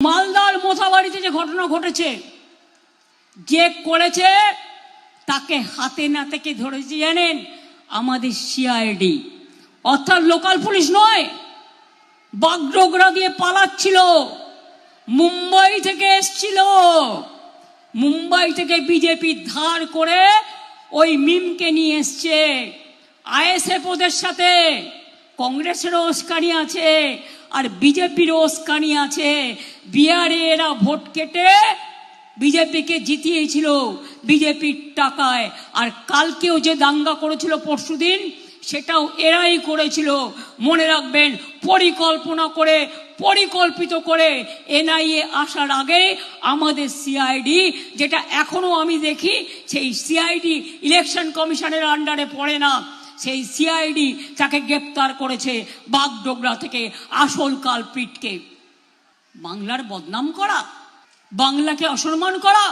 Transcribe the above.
মালদার মোথাবাড়িতে যে ঘটনা ঘটেছে, যে করেছে তাকে হাতে নাতে ধরেছে জানেন? আমাদের সিআইডি, অর্থাৎ লোকাল পুলিশ নয়। বাগডোগরা দিয়ে পালাচ্ছিল, মুম্বাই থেকে এসছিল। মুম্বাই থেকে বিজেপি ধার করে ওই মিমকে নিয়ে এসছে। আইএসএফ ওদের সাথে, কংগ্রেসেরও উস্কানি আছে আর বিজেপিরও উস্কানি আছে। বিহারে এরা ভোট কেটে বিজেপিকে জিতিয়েছিল বিজেপির টাকায়। আর কালকেও যে দাঙ্গা করেছিল পরশুদিন, সেটাও এরাই করেছিল। মনে রাখবেন, পরিকল্পনা করে, পরিকল্পিত করে এনআইএ আসার আগে আমাদের সিআইডি, যেটা এখনো আমি দেখি সেই সিআইডি ইলেকশন কমিশনের আন্ডারে পড়ে না, সেই সিআইডি তাকে গ্রেপ্তার করেছে বাগডোগরা থেকে আসল কালপ্রিটকে। বাংলার বদনাম করা, বাংলাকে অসম্মান করা,